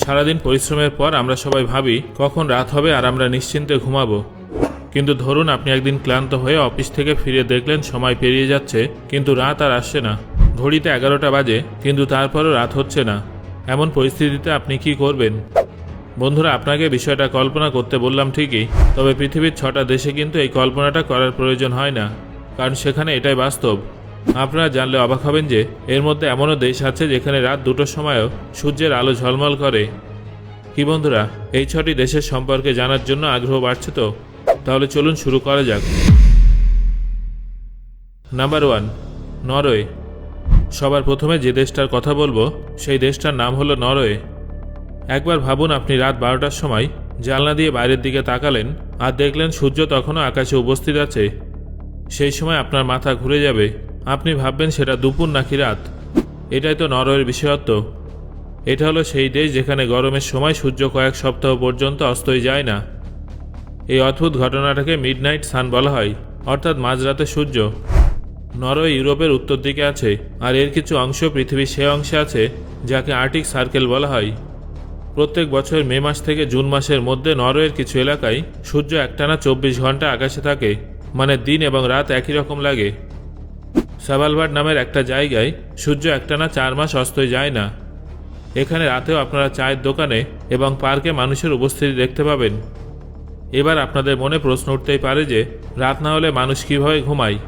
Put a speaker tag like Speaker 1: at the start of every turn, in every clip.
Speaker 1: সারাদিন পরিশ্রমের পর আমরা সবাই ভাবি কখন রাত হবে আর আমরা নিশ্চিন্তে ঘুমাবো। কিন্তু ধরুন আপনি একদিন ক্লান্ত হয়ে অফিস থেকে ফিরে দেখলেন সময় পেরিয়ে যাচ্ছে, কিন্তু রাত আর আসছে না। ঘড়িতে 11টা বাজে, কিন্তু তারপরও রাত হচ্ছে না। এমন পরিস্থিতিতে আপনি কি করবেন? বন্ধুরা, আপনাকে বিষয়টা কল্পনা করতে বললাম ঠিকই, তবে পৃথিবীর 6টা দেশে কিন্তু এই কল্পনাটা করার প্রয়োজন হয় না, কারণ সেখানে এটাই বাস্তব। আপনারা জানলে অবাক হবেন যে এর মধ্যে এমনও দেশ আছে যেখানে রাত 2টোর সময়ও সূর্যের আলো ঝলমল করে। কি বন্ধুরা, এই 6টি দেশের সম্পর্কে জানার জন্য আগ্রহ বাড়ছে তো? তাহলে চলুন শুরু করা যাক। Number 1, Norway. সবার প্রথমে যে দেশটার কথা বলবো সেই দেশটার নাম হলো নরওয়ে। একবার ভাবুন, আপনি রাত 12টার সময় জানলা দিয়ে বাইরের দিকে তাকালেন আর দেখলেন সূর্য তখনও আকাশে উপস্থিত আছে। সেই সময় আপনার মাথা ঘুরে যাবে। আপনি ভাববেন সেটা দুপুর নাকি রাত। এটাই তো নরওয়ের বিশেষত্ব। এটা হলো সেই দেশ যেখানে গরমের সময় সূর্য কয়েক সপ্তাহ পর্যন্ত অস্তই যায় না। এই অদ্ভুত ঘটনাটাকে মিডনাইট সান বলা হয়, অর্থাৎ মাঝরাতে সূর্য। নরওয়ে ইউরোপের উত্তর দিকে আছে, আর এর কিছু অংশ পৃথিবীর সে অংশে আছে যাকে আর্কটিক সার্কেল বলা হয়। প্রত্যেক বছর মে মাস থেকে জুন মাসের মধ্যে নরওয়ের কিছু এলাকায় সূর্য একটানা 24 ঘন্টা আকাশে থাকে, মানে দিন এবং রাত একই রকম লাগে। সাভালভার্ড নামের একটা জায়গায় সূর্য একটানা 4 মাস অস্তই যায় না। এখানে রাতেও আপনারা চায়ের দোকানে এবং পার্কে মানুষের উপস্থিতি দেখতে পাবেন। এবার আপনাদের মনে প্রশ্ন উঠতেই পারে যে রাত না হলে মানুষ কীভাবে ঘুমায়।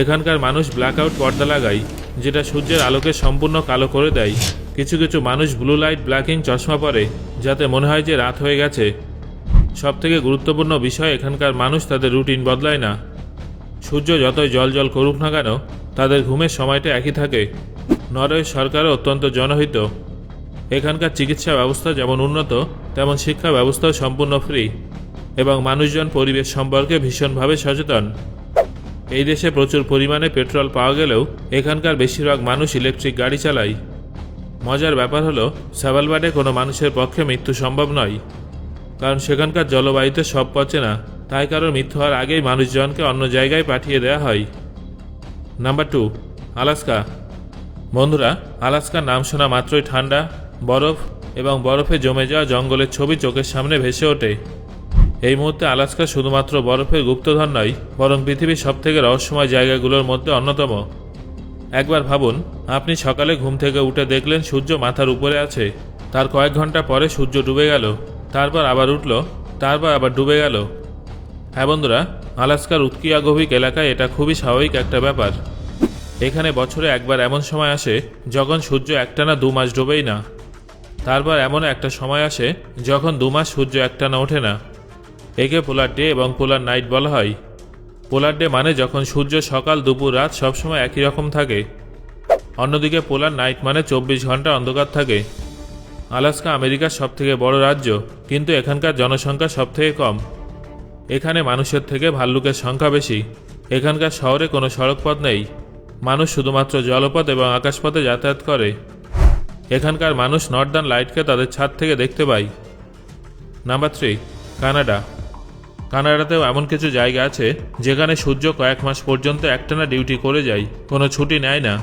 Speaker 1: এখানকার মানুষ ব্ল্যাকআউট পর্দা লাগায়, যেটা সূর্যের আলোকে সম্পূর্ণ কালো করে দেয়। কিছু কিছু মানুষ ব্লু লাইট ব্ল্যাকিং চশমা পরে, যাতে মনে হয় যে রাত হয়ে গেছে। সবথেকে গুরুত্বপূর্ণ বিষয়, এখানকার মানুষ তাদের রুটিন বদলায় না। সূর্য যতই জল করুক না কেন, তাদের ঘুমের সময়টা একই থাকে। নরওয়ে সরকারও অত্যন্ত জনহিত। এখানকার চিকিৎসা ব্যবস্থা যেমন উন্নত, তেমন শিক্ষা ব্যবস্থাও সম্পূর্ণ ফ্রি, এবং মানুষজন পরিবেশ সম্পর্কে ভীষণভাবে সচেতন। এই দেশে প্রচুর পরিমাণে পেট্রোল পাওয়া গেলেও এখানকার বেশিরভাগ মানুষ ইলেকট্রিক গাড়ি চালায়। মজার ব্যাপার হলো, সাভালভার্ডে কোনো মানুষের পক্ষে মৃত্যু সম্ভব নয়, কারণ সেখানকার জলবায়ুতে সব পচে না। তাই কারোর মৃত্যু হওয়ার আগেই মানুষজনকে অন্য জায়গায় পাঠিয়ে দেওয়া হয়। Number 2, Alaska. বন্ধুরা, আলাস্কার নাম শোনা মাত্রই ঠান্ডা, বরফ এবং বরফে জমে যাওয়া জঙ্গলের ছবি চোখের সামনে ভেসে ওঠে। এই মুহূর্তে আলাস্কা শুধুমাত্র বরফের গুপ্তধন নয়, বরং পৃথিবীর সবথেকে রহস্যময় জায়গাগুলোর মধ্যে অন্যতম। একবার ভাবুন, আপনি সকালে ঘুম থেকে উঠে দেখলেন সূর্য মাথার উপরে আছে। তার কয়েক ঘন্টা পরে সূর্য ডুবে গেল, তারপর আবার উঠল, তারপর আবার ডুবে গেল। হ্যাঁ বন্ধুরা, আলাস্কার উৎকিয়াগোভিক এলাকায় এটা খুবই স্বাভাবিক একটা ব্যাপার। এখানে বছরে একবার এমন সময় আসে যখন সূর্য একটানা 2 মাস ডুবেই না। তারপর এমন একটা সময় আসে যখন 2 মাস সূর্য একটানা ওঠে না। একে পোলার ডে এবং পোলার নাইট বলা হয়। পোলার ডে মানে যখন সূর্য সকাল দুপুর রাত সবসময় একই রকম থাকে। অন্যদিকে পোলার নাইট মানে 24 ঘন্টা অন্ধকার থাকে। আলাস্কা আমেরিকার সবথেকে বড় রাজ্য, কিন্তু এখানকার জনসংখ্যা সবথেকে কম। এখানে মানুষের থেকে ভাল্লুকের সংখ্যা বেশি। এখানকার শহরে কোনো সড়কপথ নেই। মানুষ শুধুমাত্র জলপথ এবং আকাশপথে যাতায়াত করে। এখানকার মানুষ নর্দার্ন লাইটকে তাদের ছাদ থেকে দেখতে পায়। Number 3, Canada. কানাডাতেও এমন কিছু জায়গা আছে যেখানে সূর্য কয়েক মাস পর্যন্ত একটানা ডিউটি করে যায়, কোনো ছুটি নেয় না।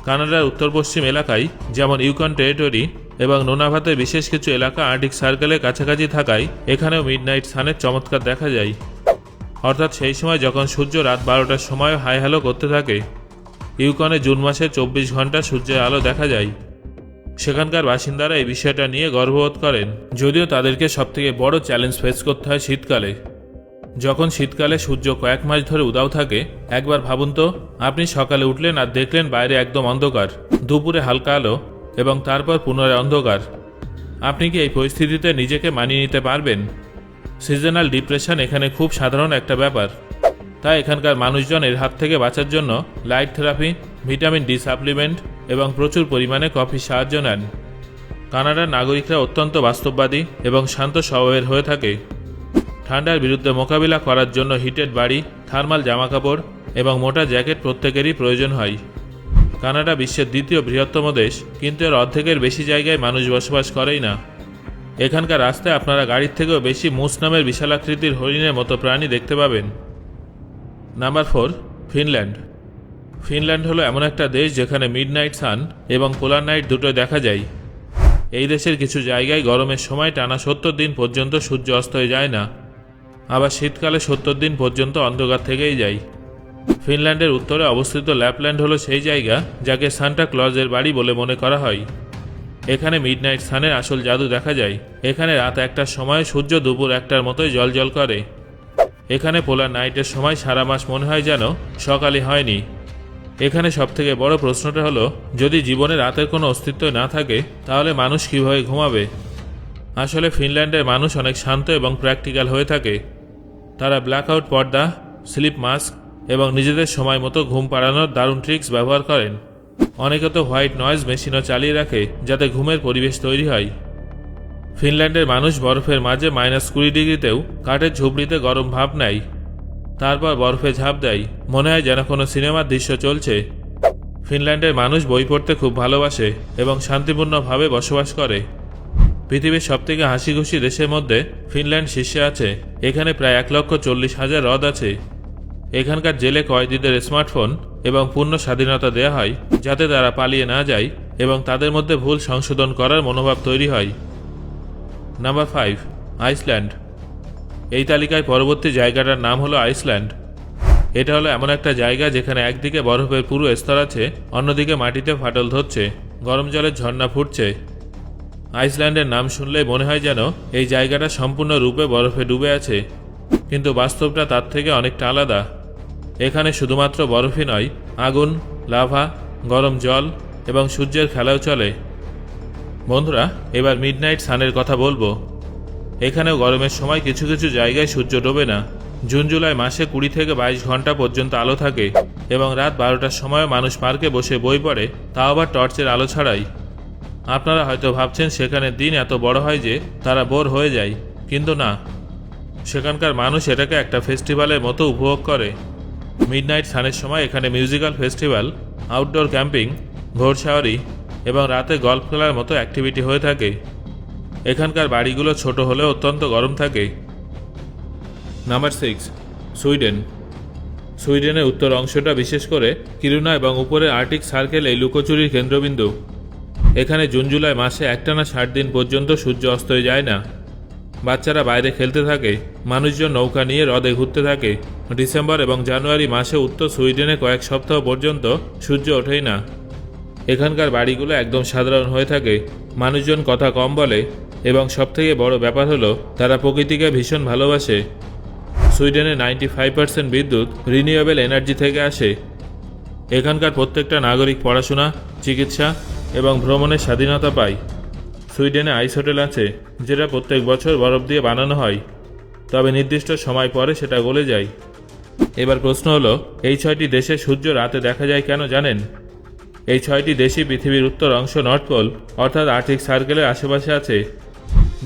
Speaker 1: কানাডার উত্তর পশ্চিম এলাকায়, যেমন ইউকন টেরিটরি এবং নোনাভাতে বিশেষ কিছু এলাকা আর্কটিক সার্কেলের কাছাকাছি থাকায় এখানেও মিডনাইট সানের চমৎকার দেখা যায়। অর্থাৎ সেই সময় যখন সূর্য রাত 12টার সময় হাই হ্যালো করতে থাকে। ইউকনে জুন মাসে 24 ঘন্টা সূর্যের আলো দেখা যায়। সেখানকার বাসিন্দারা এই বিষয়টা নিয়ে গর্ববোধ করেন, যদিও তাদেরকে সবথেকে বড় চ্যালেঞ্জ ফেস করতে হয় শীতকালে। যখন শীতকালে সূর্য কয়েক মাস ধরে উদাও থাকে, একবার ভাবুন তো, আপনি সকালে উঠলেন আর দেখলেন বাইরে একদম অন্ধকার, দুপুরে হালকা আলো এবং তারপর পুনরায় অন্ধকার। আপনি কি এই পরিস্থিতিতে নিজেকে মানিয়ে নিতে পারবেন? সিজনাল ডিপ্রেশন এখানে খুব সাধারণ একটা ব্যাপার। তাই এখানকার মানুষজন এর হাত থেকে বাঁচার জন্য light therapy, vitamin D supplement এবং প্রচুর পরিমাণে কফির সাহায্য নেন। কানাডার নাগরিকরা অত্যন্ত বাস্তববাদী এবং শান্ত স্বভাবের হয়ে থাকে। ঠান্ডার বিরুদ্ধে মোকাবিলা করার জন্য হিটেড বাড়ি, থার্মাল জামাকাপড় এবং মোটা জ্যাকেট প্রত্যেকেরই প্রয়োজন হয়। কানাডা বিশ্বের দ্বিতীয় বৃহত্তম দেশ, কিন্তু এর অর্ধেকের বেশি জায়গায় মানুষ বসবাস করেই না। এখানকার রাস্তায় আপনারা গাড়ির থেকেও বেশি মুস নামের বিশালাকৃতির হরিণের মতো প্রাণী দেখতে পাবেন। Number 4, Finland. ফিনল্যান্ড হলো এমন একটা দেশ যেখানে মিডনাইট সান এবং পোলার নাইট দুটোই দেখা যায়। এই দেশের কিছু জায়গায় গরমের সময় টানা 70 দিন পর্যন্ত সূর্য অস্ত হয়ে যায় না, আবার শীতকালে 70 দিন পর্যন্ত অন্ধকার থেকেই যায়। ফিনল্যান্ডের উত্তরে অবস্থিত ল্যাপল্যান্ড হলো সেই জায়গা যাকে সান্টা ক্লজের বাড়ি বলে মনে করা হয়। এখানে মিডনাইট সানের আসল জাদু দেখা যায়। এখানে রাত 1টার সময় সূর্য দুপুর 1টার মতোই জ্বলজ্বল করে। এখানে পোলার নাইটের সময় সারা মাস মনে হয় যেন সকালই হয়নি। এখানে সবথেকে বড় প্রশ্নটা হলো, যদি জীবনে রাতের কোনো অস্তিত্ব না থাকে তাহলে মানুষ কীভাবে ঘুমাবে? আসলে ফিনল্যান্ডের মানুষ অনেক শান্ত এবং প্র্যাকটিক্যাল হয়ে থাকে। তারা ব্ল্যাকআউট পর্দা, স্লিপ মাস্ক এবং নিজেদের সময় মতো ঘুম পাড়ানোর দারুণ ট্রিক্স ব্যবহার করেন। অনেকে তো হোয়াইট নয়েজ মেশিনও চালিয়ে রাখে যাতে ঘুমের পরিবেশ তৈরি হয়। ফিনল্যান্ডের মানুষ বরফের মাঝে -20 ডিগ্রিতেও কাঠের ঝুপড়িতে গরম ভাপ নেয়, তারপর বরফে ঝাঁপ দেয়, মনে হয় যেন কোনো সিনেমার দৃশ্য চলছে। ফিনল্যান্ডের মানুষ বই পড়তে খুব ভালোবাসে এবং শান্তিপূর্ণভাবে বসবাস করে। পৃথিবীর সবথেকে হাসিখুশি দেশের মধ্যে ফিনল্যান্ড শীর্ষে আছে। এখানে প্রায় 1,40,000 হ্রদ আছে। এখানকার জেলে কয়েদিদের স্মার্টফোন এবং পূর্ণ স্বাধীনতা দেওয়া হয় যাতে তারা পালিয়ে না যায় এবং তাদের মধ্যে ভুল সংশোধন করার মনোভাব তৈরি হয়। Number 5, Iceland. এই তালিকায় পরবর্তী জায়গাটার নাম হলো আইসল্যান্ড। এটা হলো এমন একটা জায়গা যেখানে একদিকে বরফের পুরো স্তর আছে, অন্যদিকে মাটিতে ফাটল ধরছে, গরম জলের ঝর্ণা ফুটছে। আইসল্যান্ডের নাম শুনলেই মনে হয় যেন এই জায়গাটা সম্পূর্ণরূপে বরফে ডুবে আছে, কিন্তু বাস্তবটা তার থেকে অনেকটা আলাদা। এখানে শুধুমাত্র বরফই নয়, আগুন, লাভা, গরম জল এবং সূর্যের খেলাও চলে। বন্ধুরা, এবার মিডনাইট সানের কথা বলবো। এখানেও গরমের সময় কিছু কিছু জায়গায় সূর্য ডোবে না। জুন জুলাই মাসে 20 থেকে 22 ঘন্টা পর্যন্ত আলো থাকে এবং রাত 12টার সময় মানুষ পার্কে বসে বই পড়ে, তাও আবার টর্চের আলো ছাড়াই। আপনারা হয়তো ভাবছেন সেখানে দিন এত বড় হয় যে তারা বোর হয়ে যায়, কিন্তু না, সেখানকার মানুষ এটাকে একটা ফেস্টিভ্যালের মতো উপভোগ করে। মিডনাইট সানের সময় এখানে মিউজিক্যাল ফেস্টিভ্যাল, আউটডোর ক্যাম্পিং, ঘোড়সাওয়ারি এবং রাতে গল্ফ খেলার মতো অ্যাক্টিভিটি হয়ে থাকে। এখানকার বাড়িগুলো ছোট হলেও অত্যন্ত গরম থাকে। Number 6, Sweden. সুইডেনের উত্তর অংশটা বিশেষ করে কিরুনা এবং উপরের আর্কটিক সার্কেল এই লুকোচুরির কেন্দ্রবিন্দু। এখানে জুন জুলাই মাসে একটানা 60 দিন পর্যন্ত সূর্য অস্ত হয়ে যায় না। বাচ্চারা বাইরে খেলতে থাকে, মানুষজন নৌকা নিয়ে হ্রদে ঘুরতে থাকে। ডিসেম্বর এবং জানুয়ারি মাসে উত্তর সুইডেনে কয়েক সপ্তাহ পর্যন্ত সূর্য ওঠেই না। এখানকার বাড়িগুলো একদম সাধারণ হয়ে থাকে, মানুষজন কথা কম বলে এবং সবথেকে বড় ব্যাপার হলো তারা প্রকৃতিকে ভীষণ ভালোবাসে। সুইডেনে 95% বিদ্যুৎ রিনিউয়েবল এনার্জি থেকে আসে। এখানকার প্রত্যেকটা নাগরিক পড়াশোনা, চিকিৎসা এবং ভ্রমণের স্বাধীনতা পায়। সুইডেনে আইস হোটেল আছে যেটা প্রত্যেক বছর বরফ দিয়ে বানানো হয়, তবে নির্দিষ্ট সময় পরে সেটা গলে যায়। এবার প্রশ্ন হলো, এই 6টি দেশে সূর্য রাতে দেখা যায় কেন জানেন? এই 6টি দেশই পৃথিবীর উত্তর অংশ নর্থ পোল অর্থাৎ আর্কটিক সার্কেলের আশেপাশে আছে।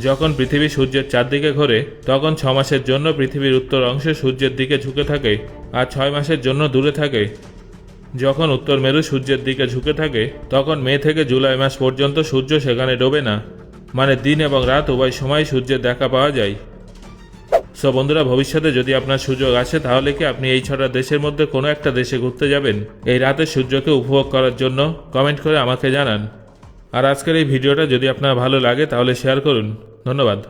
Speaker 1: যখন পৃথিবী সূর্যের চারদিকে ঘোরে তখন 6 মাসের জন্য পৃথিবীর উত্তর অংশ সূর্যের দিকে ঝুঁকে থাকে আর 6 মাসের জন্য দূরে থাকে। যখন উত্তর মেরু সূর্যের দিকে ঝুঁকে থাকে তখন মে থেকে জুলাই মাস পর্যন্ত সূর্য সেখানে ডোবে না, মানে দিন এবং রাত উভয় সময় সূর্যের দেখা পাওয়া যায়। সো বন্ধুরা, ভবিষ্যতে যদি আপনার সুযোগ আসে তাহলে কি আপনি এই 6টা দেশের মধ্যে কোনো একটা দেশে ঘুরতে যাবেন এই রাতের সূর্যকে উপভোগ করার জন্য? কমেন্ট করে আমাকে জানান। আর আজকের এই ভিডিওটা যদি আপনার ভালো লাগে তাহলে শেয়ার করুন। ধন্যবাদ।